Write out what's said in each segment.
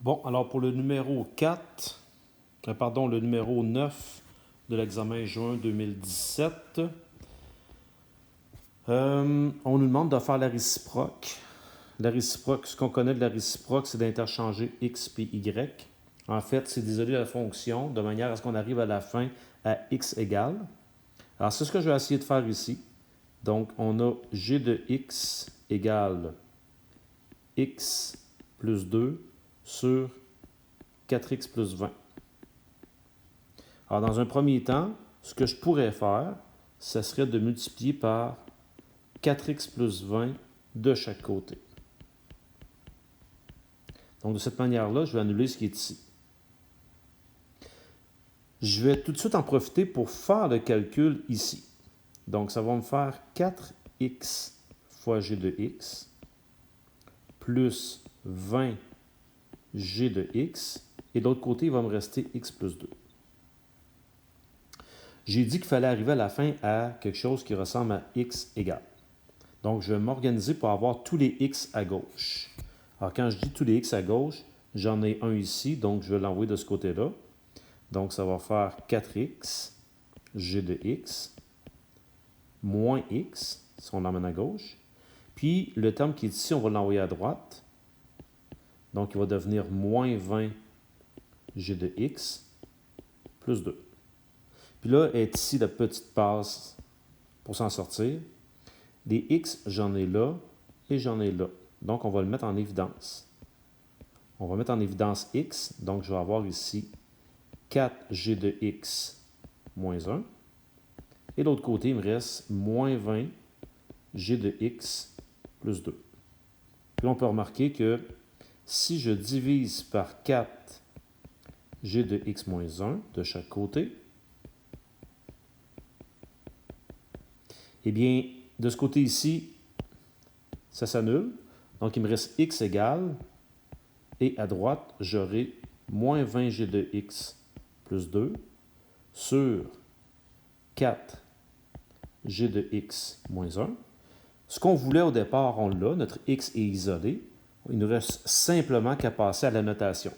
Bon, alors pour le numéro 4, le numéro 9 de l'examen juin 2017, on nous demande de faire la réciproque. La réciproque, ce qu'on connaît de la réciproque, c'est d'interchanger x puis y. En fait, c'est d'isoler la fonction de manière à ce qu'on arrive à la fin à x égale. Alors, c'est ce que je vais essayer de faire ici. Donc, on a g de x égale x plus 2 sur 4x plus 20. Alors, dans un premier temps, ce que je pourrais faire, ce serait de multiplier par 4x plus 20 de chaque côté. Donc, de cette manière-là, je vais annuler ce qui est ici. Je vais tout de suite en profiter pour faire le calcul ici. Donc, ça va me faire 4x fois g de x plus 20 g de x. Et de l'autre côté, il va me rester x plus 2. J'ai dit qu'il fallait arriver à la fin à quelque chose qui ressemble à x égale. Donc, je vais m'organiser pour avoir tous les x à gauche. Alors, quand je dis tous les x à gauche, j'en ai un ici, donc je vais l'envoyer de ce côté-là. Donc, ça va faire 4x, g de x, moins x, si on l'emmène à gauche. Puis, le terme qui est ici, on va l'envoyer à droite. Donc, il va devenir moins 20 g de x plus 2. Puis là, est ici la petite passe pour s'en sortir. Les x, j'en ai là et j'en ai là. Donc, on va le mettre en évidence. On va mettre en évidence x. Donc, je vais avoir ici 4g de x moins 1. Et de l'autre côté, il me reste moins 20 g de x plus 2. Puis on peut remarquer que si je divise par 4 g de x moins 1 de chaque côté, eh bien, de ce côté ici, ça s'annule. Donc, il me reste x égale, et à droite, j'aurai moins 20 g de x plus 2 sur 4 g de x moins 1. Ce qu'on voulait au départ, on l'a, notre x est isolé. Il nous reste simplement qu'à passer à la notation.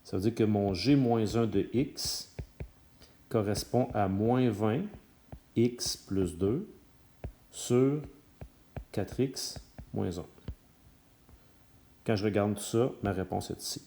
Ça veut dire que mon g moins 1 de x correspond à moins 20 x plus 2 sur 4x moins 1. Quand je regarde tout ça, ma réponse est ici.